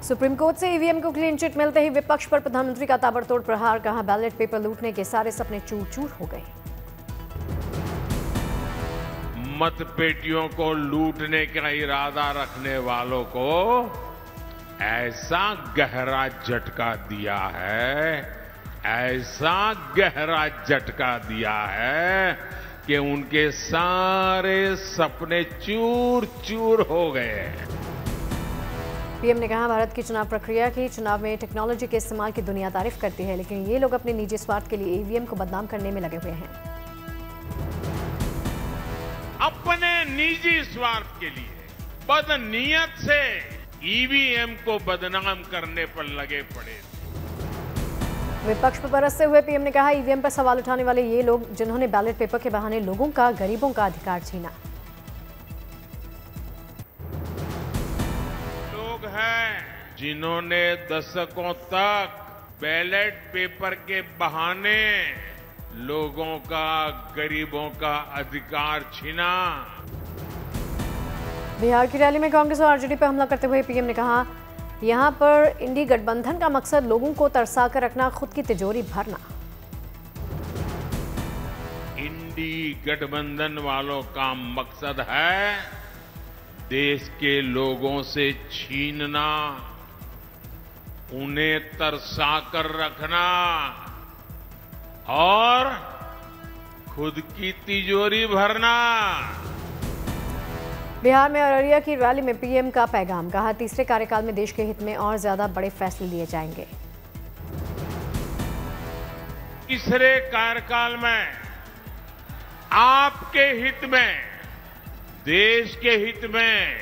Supreme court से EVM को clean chit मिलते ही विपक्ष पर प्रधानमंत्री का ताबड़तोड़ प्रहार। कहा, बैलेट पेपर लूटने के सारे सपने चूर चूर हो गए। मतपेटियों को लूटने का इरादा रखने वालों को ऐसा गहरा झटका दिया है, ऐसा गहरा झटका दिया है कि उनके सारे सपने चूर चूर हो गए। पीएम ने कहा, भारत की चुनाव प्रक्रिया की चुनाव में टेक्नोलॉजी के इस्तेमाल की दुनिया तारीफ करती है, लेकिन ये लोग अपने निजी स्वार्थ के लिए ईवीएम को बदनाम करने में लगे हुए हैं। अपने निजी स्वार्थ के लिए बदनीयत से ईवीएम को बदनाम करने पर लगे पड़े। विपक्ष पर बरसते हुए पीएम ने कहा, ईवीएम पर सवाल उठाने वाले ये लोग जिन्होंने बैलेट पेपर के बहाने लोगों का, गरीबों का अधिकार छीना। लोग हैं जिन्होंने दशकों तक बैलेट पेपर के बहाने लोगों का, गरीबों का अधिकार छीना। बिहार की रैली में कांग्रेस और आरजेडी पर हमला करते हुए पीएम ने कहा, यहां पर इंडी गठबंधन का मकसद लोगों को तरसा कर रखना, खुद की तिजोरी भरना। इंडी गठबंधन वालों का मकसद है देश के लोगों से छीनना, उन्हें तरसा कर रखना और खुद की तिजोरी भरना। बिहार में अररिया की रैली में पीएम का पैगाम। कहा, तीसरे कार्यकाल में देश के हित में और ज्यादा बड़े फैसले लिए जाएंगे। तीसरे कार्यकाल में आपके हित में, देश के हित में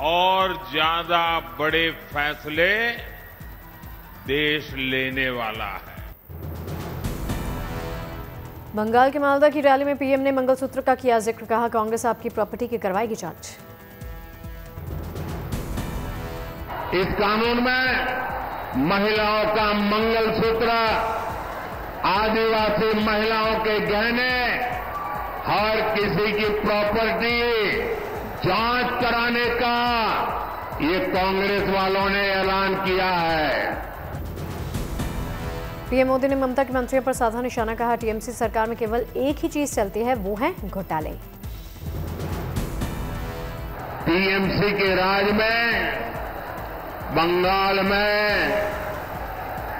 और ज्यादा बड़े फैसले देश लेने वाला है। बंगाल के मालदा की रैली में पीएम ने मंगलसूत्र का किया जिक्र। कहा, कांग्रेस आपकी प्रॉपर्टी की करवाएगी जांच। इस कानून में महिलाओं का मंगलसूत्र, आदिवासी महिलाओं के गहने, हर किसी की प्रॉपर्टी जांच कराने का ये कांग्रेस वालों ने ऐलान किया है। पीएम मोदी ने ममता के मंत्रियों पर साधा निशाना। कहा, टीएमसी सरकार में केवल एक ही चीज चलती है, वो है घोटाले। टीएमसी के राज में बंगाल में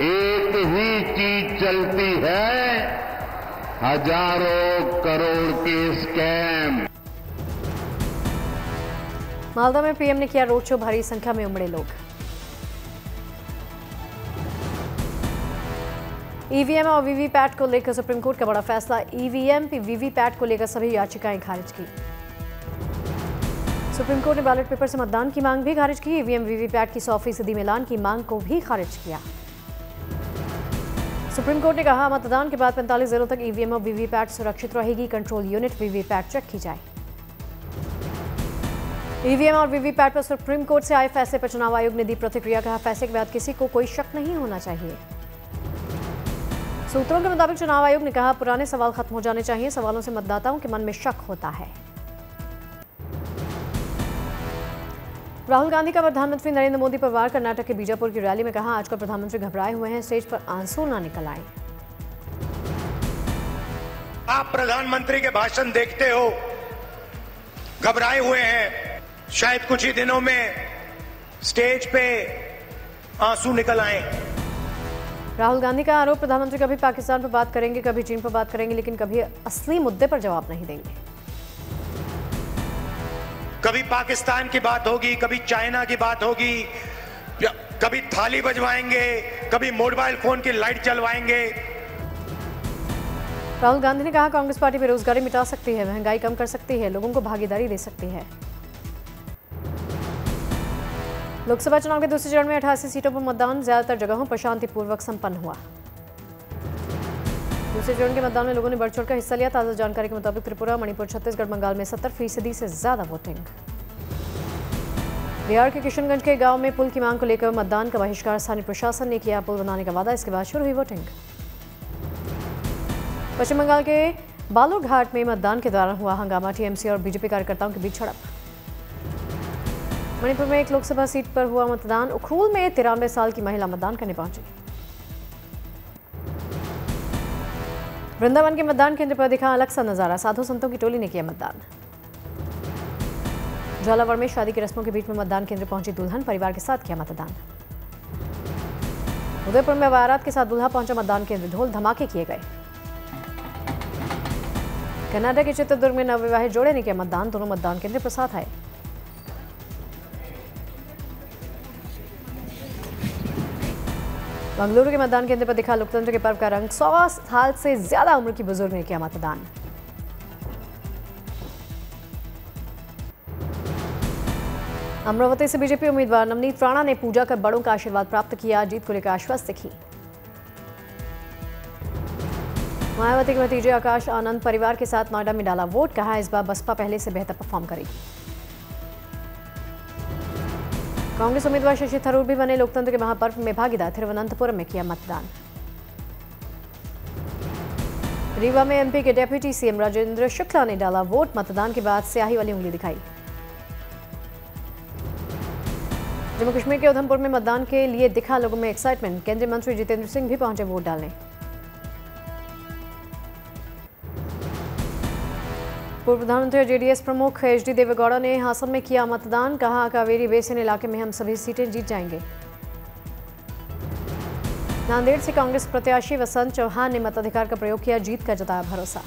एक ही चीज चलती है, हजारों करोड़ के स्कैम। मालदा में पीएम ने किया रोड शो। भारी संख्या में उमड़े लोग। ईवीएम और वीवीपैट को लेकर सुप्रीम कोर्ट का बड़ा फैसला। ईवीएम वीवीपैट को लेकर सभी याचिकाएं खारिज की। सुप्रीम कोर्ट ने बैलेट पेपर से मतदान की मांग भी खारिज की। ईवीएम वीवीपैट की 100% मिलान की मांग को भी खारिज किया। सुप्रीम कोर्ट ने कहा, मतदान के बाद 45 दिनों तक ईवीएम और वीवीपैट सुरक्षित रहेगी। कंट्रोल यूनिट वीवीपैट चेक की जाए। ईवीएम और वीवीपैट पर सुप्रीम कोर्ट से आए फैसले पर चुनाव आयोग ने दी प्रतिक्रिया। कहा, फैसले के बाद किसी को कोई शक नहीं होना चाहिए। सूत्रों के मुताबिक चुनाव आयोग ने कहा, पुराने सवाल खत्म हो जाने चाहिए। सवालों से मतदाताओं के मन में शक होता है। राहुल गांधी का प्रधानमंत्री नरेंद्र मोदी पर वार। कर्नाटक के बीजापुर की रैली में कहा, आजकल प्रधानमंत्री घबराए हुए हैं, स्टेज पर आंसू ना निकल आए। आप प्रधानमंत्री के भाषण देखते हो, घबराए हुए हैं, शायद कुछ ही दिनों में स्टेज पे आंसू निकल आए। राहुल गांधी का आरोप, प्रधानमंत्री कभी पाकिस्तान पर बात करेंगे, कभी चीन पर बात करेंगे, लेकिन कभी असली मुद्दे पर जवाब नहीं देंगे। कभी पाकिस्तान की बात होगी, कभी चाइना की बात होगी, कभी थाली बजवाएंगे, कभी मोबाइल फोन की लाइट जलवाएंगे। राहुल गांधी ने कहा, कांग्रेस पार्टी बेरोजगारी मिटा सकती है, महंगाई कम कर सकती है, लोगों को भागीदारी दे सकती है। लोकसभा चुनाव के दूसरे चरण में 88 सीटों पर मतदान। ज्यादातर जगहों पर शांतिपूर्वक संपन्न हुआ। दूसरे चरण के मतदान में लोगों ने बढ़ चढ़कर हिस्सा लिया। ताजा जानकारी के मुताबिक त्रिपुरा, मणिपुर, छत्तीसगढ़, बंगाल में 70% से ज्यादा वोटिंग। बिहार के किशनगंज के गांव में पुल की मांग को लेकर मतदान का बहिष्कार। स्थानीय प्रशासन ने किया पुल बनाने का वादा, इसके बाद शुरू हुई वोटिंग। पश्चिम बंगाल के बालूरघाट में मतदान के दौरान हुआ हंगामा। टीएमसी और बीजेपी कार्यकर्ताओं के बीच झड़प। मणिपुर में एक लोकसभा सीट पर हुआ मतदान। उखरूल में 93 साल की महिला मतदान करने पहुंची। वृंदावन के मतदान केंद्र पर दिखा अलग सा नजारा। साधु संतों की टोली ने किया मतदान। झालावाड़ में शादी की रस्मों के बीच में मतदान केंद्र पहुंची दुल्हन, परिवार के साथ किया मतदान। उदयपुर में बारात के साथ दूल्हा पहुंचा मतदान केंद्र, ढोल धमाके किए गए। कर्नाटक के चित्रदुर्ग में नवविवाहित जोड़े ने किया मतदान, दोनों मतदान केंद्र पर साथ आए। बेंगलुरु के मतदान केंद्र पर दिखा लोकतंत्र के पर्व का रंग। 100 साल से ज्यादा उम्र की बुजुर्ग ने किया मतदान। अमरावती से बीजेपी उम्मीदवार नवनीत राणा ने पूजा कर बड़ों का आशीर्वाद प्राप्त किया, जीत को लेकर आश्वस्त दिखी। मायावती के भतीजे आकाश आनंद परिवार के साथ नोएडा में डाला वोट, कहा इस बार बसपा पहले से बेहतर परफॉर्म करेगी। कांग्रेस उम्मीदवार शशि थरूर भी बने लोकतंत्र के महापर्व में भागीदार, तिरुवनंतपुरम में किया मतदान। रीवा में एमपी के डेप्यूटी सीएम राजेंद्र शुक्ला ने डाला वोट, मतदान के बाद स्याही वाली उंगली दिखाई। जम्मू कश्मीर के उधमपुर में मतदान के लिए दिखा लोगों में एक्साइटमेंट। केंद्रीय मंत्री जितेंद्र सिंह भी पहुंचे वोट डालने। पूर्व प्रधानमंत्री और जेडीएस प्रमुख एचडी देवेगौड़ा ने हासन में किया मतदान, कहा कावेरी बेसिन इलाके में हम सभी सीटें जीत जाएंगे। नांदेड़ से कांग्रेस प्रत्याशी वसंत चौहान ने मताधिकार का प्रयोग किया, जीत का जताया भरोसा।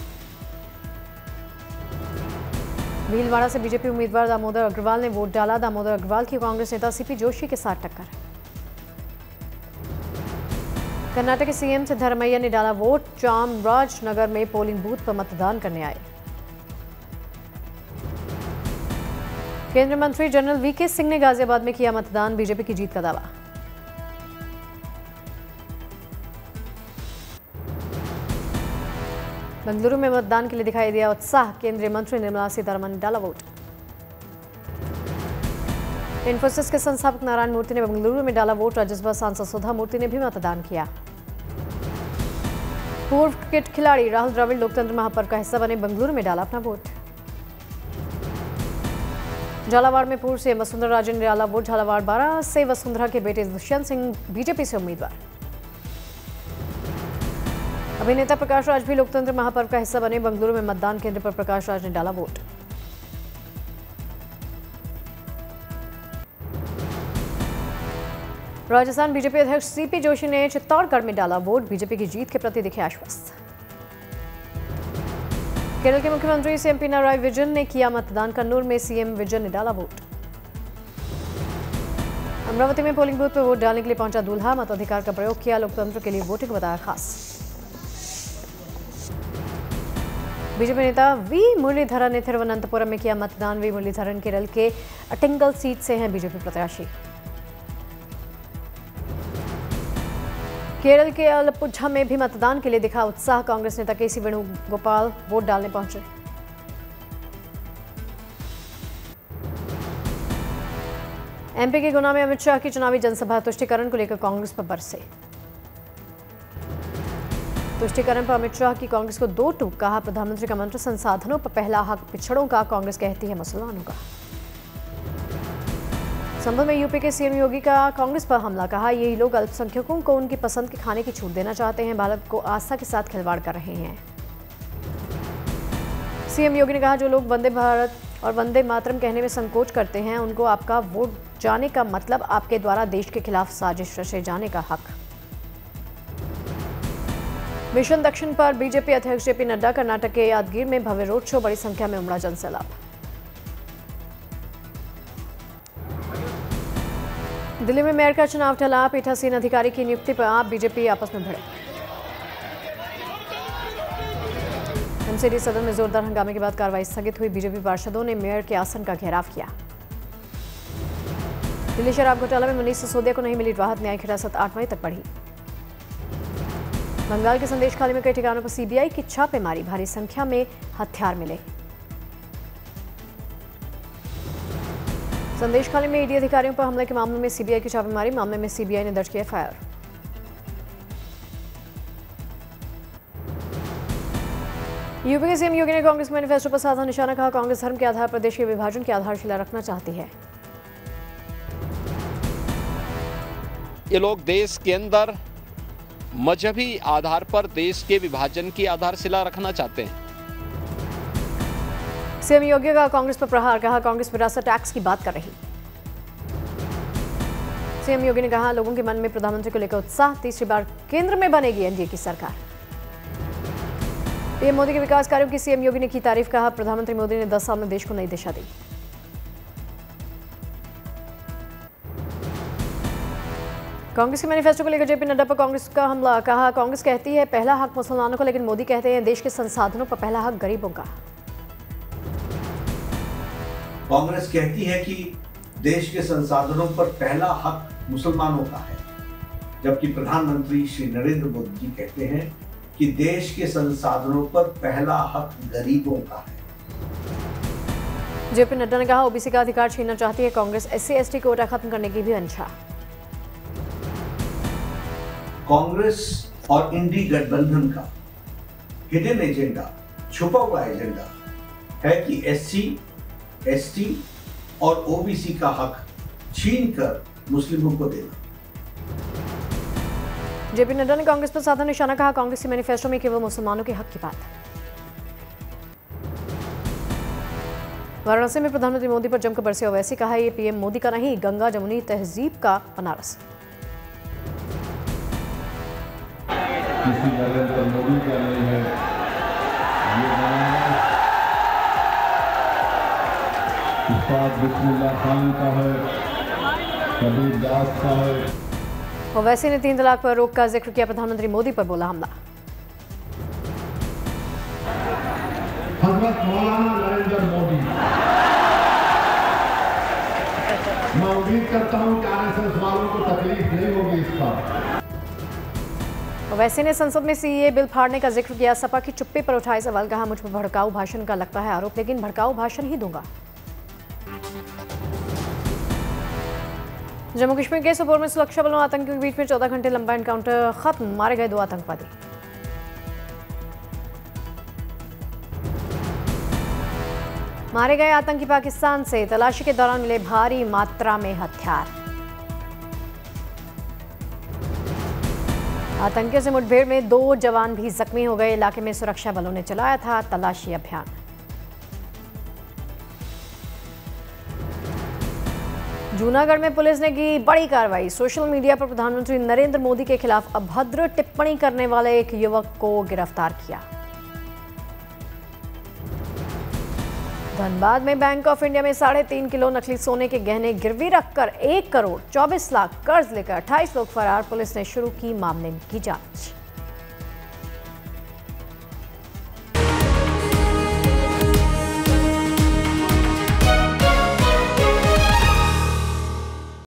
भीलवाड़ा से बीजेपी उम्मीदवार दामोदर अग्रवाल ने वोट डाला, दामोदर अग्रवाल की कांग्रेस नेता सीपी जोशी के साथ टक्कर। कर्नाटक के सीएम सिद्धरामैया ने डाला वोट, चामराजनगर में पोलिंग बूथ पर मतदान करने आए। केंद्रीय मंत्री जनरल वीके सिंह ने गाजियाबाद में किया मतदान, बीजेपी की जीत का दावा। बेंगलुरु में मतदान के लिए दिखाई दिया उत्साह, केंद्रीय मंत्री निर्मला सीतारमण ने डाला वोट। इन्फोसिस के संस्थापक नारायण मूर्ति ने बेंगलुरु में डाला वोट, राज्यसभा सांसद सुधा मूर्ति ने भी मतदान किया। पूर्व क्रिकेट खिलाड़ी राहुल द्रविड़ लोकतंत्र महापर्व का हिस्सा बने, बेंगलुरु में डाला अपना वोट। झालावाड़ में पूर्व सीएम वसुंधरा राजे ने डाला वोट, झालावाड़ 12 से वसुंधरा के बेटे दुष्यंत सिंह बीजेपी से उम्मीदवार। अभिनेता प्रकाश राज भी लोकतंत्र महापर्व का हिस्सा बने, बेंगलुरु में मतदान केंद्र पर प्रकाश राज ने डाला वोट। राजस्थान बीजेपी अध्यक्ष सीपी जोशी ने चित्तौड़गढ़ में डाला वोट, बीजेपी की जीत के प्रति दिखे आश्वस्त। केरल के मुख्यमंत्री सीएम पिनाराई विजयन ने किया मतदान, कन्नूर में सीएम विजयन ने डाला वोट। अमरावती में पोलिंग बूथ पर वोट डालने के लिए पहुंचा दूल्हा, मताधिकार का प्रयोग किया, लोकतंत्र के लिए वोटिंग बताया खास। बीजेपी नेता वी मुरलीधरन ने तिरुवनंतपुरम में किया मतदान, वी मुरलीधरन केरल के अटिंगल सीट से हैं बीजेपी प्रत्याशी। केरल के अलपुझा में भी मतदान के लिए दिखा उत्साह, कांग्रेस नेता केसी वेणुगोपाल वोट डालने पहुंचे। एमपी के गुना में अमित शाह की चुनावी जनसभा, तुष्टीकरण को लेकर कांग्रेस पर बरसे। तुष्टीकरण पर अमित शाह की कांग्रेस को 2 टूक, कहा प्रधानमंत्री का मंत्र संसाधनों पर पहला हक पिछड़ों का, कांग्रेस कहती है मुसलमानों का। संभल में यूपी के सीएम योगी का कांग्रेस पर हमला, कहा यही लोग अल्पसंख्यकों को उनकी पसंद के खाने की छूट देना चाहते हैं, भारत को आस्था के साथ खिलवाड़ कर रहे हैं। सीएम योगी ने कहा जो लोग वंदे भारत और वंदे मातरम कहने में संकोच करते हैं, उनको आपका वोट जाने का मतलब आपके द्वारा देश के खिलाफ साजिश रचे जाने का हक। मिशन दक्षिण पर बीजेपी अध्यक्ष जेपी नड्डा, कर्नाटक के यादगीर में भव्य रोड शो, बड़ी संख्या में उमड़ा जनसैलाब। दिल्ली में मेयर का चुनाव टला, पीठासीन अधिकारी की नियुक्ति पर आप बीजेपी आपस में भिड़े। एमसीडी सदन में जोरदार हंगामे के बाद कार्रवाई स्थगित हुई, बीजेपी पार्षदों ने मेयर के आसन का घेराव किया। दिल्ली शराब घोटाला में मनीष सिसोदिया को नहीं मिली राहत, न्यायिक हिरासत 8 मई तक बढ़ी। बंगाल के संदेशखाली में कई ठिकानों पर सीबीआई की छापेमारी, भारी संख्या में हथियार मिले। संदेशखाली में ईडी अधिकारियों पर हमले के मामले में सीबीआई की छापेमारी, मामले में सीबीआई ने दर्ज किया एफआईआर। यूपी के सीएम योगी ने कांग्रेस मैनिफेस्टो पर साधा निशाना, कहा कांग्रेस धर्म के आधार पर देश के विभाजन की आधारशिला रखना चाहती है। ये लोग देश के अंदर मजहबी आधार पर देश के विभाजन की आधारशिला रखना चाहते हैं। सीएम योगी का कांग्रेस पर प्रहार, कहा कांग्रेस विरासत टैक्स की बात कर रही। सीएम योगी ने कहा लोगों के मन में प्रधानमंत्री को लेकर उत्साह, तीसरी बार केंद्र में बनेगी एनडीए की सरकार। पीएम मोदी के विकास कार्यों की सीएम योगी ने की तारीफ, कहा प्रधानमंत्री मोदी ने 10 साल में देश को नई दिशा दी। कांग्रेस के मैनिफेस्टो को लेकर जेपी नड्डा पर कांग्रेस का हमला, कहा कांग्रेस कहती है पहला हक मुसलमानों को, लेकिन मोदी कहते हैं देश के संसाधनों पर पहला हक गरीबों का। कांग्रेस कहती है कि देश के संसाधनों पर पहला हक मुसलमानों का है, जबकि प्रधानमंत्री श्री नरेंद्र मोदी जी कहते हैं कि देश के संसाधनों पर पहला हक गरीबों का है। जेपी नड्डा ने कहा ओबीसी का अधिकार छीनना चाहती है कांग्रेस, SC/ST कोटा खत्म करने की भी मंशा। कांग्रेस और इंडी गठबंधन का हिडन एजेंडा, छुपा हुआ एजेंडा है कि SC, ST और OBC का हक छीनकर मुस्लिमों को देना। जेपी नड्डा ने कांग्रेस पर साधा निशाना, कहा कांग्रेस के मैनिफेस्टो में केवल मुसलमानों के हक की बात है। वाराणसी में प्रधानमंत्री मोदी पर जमकर बरसे ओवैसी, कहा ये पीएम मोदी का नहीं गंगा जमुनी तहजीब का बनारस। किसी नरेंद्र मोदी का नहीं है, ये बनारस उस्ताद बिस्मिल्लाह खान का है, कबीर दास का है। ओवैसी ने 3 तलाक पर रोक का जिक्र किया, प्रधानमंत्री मोदी पर बोला हमला। हजरत मौलाना नरेंद्र मोदी, मैं उम्मीद करता हूं कि आरएसएस वालों को तकलीफ नहीं होगी इस पर। ओवैसी ने संसद में सीएए बिल फाड़ने का जिक्र किया, सपा की चुप्पी पर उठाए सवाल, कहा मुझ पर भड़काऊ भाषण का लगता है आरोप, लेकिन भड़काऊ भाषण ही दूंगा। जम्मू कश्मीर के सोपोर में सुरक्षा बलों आतंकियों के बीच में 14 घंटे लंबा एनकाउंटर खत्म, मारे गए 2 आतंकवादी। मारे गए आतंकी पाकिस्तान से, तलाशी के दौरान मिले भारी मात्रा में हथियार। आतंकियों से मुठभेड़ में 2 जवान भी जख्मी हो गए, इलाके में सुरक्षा बलों ने चलाया था तलाशी अभियान। जूनागढ़ में पुलिस ने की बड़ी कार्रवाई, सोशल मीडिया पर प्रधानमंत्री नरेंद्र मोदी के खिलाफ अभद्र टिप्पणी करने वाले एक युवक को गिरफ्तार किया। धनबाद में बैंक ऑफ इंडिया में 3.5 किलो नकली सोने के गहने गिरवी रखकर 1 करोड़ 24 लाख कर्ज लेकर 28 लोग फरार, पुलिस ने शुरू की मामले की जांच।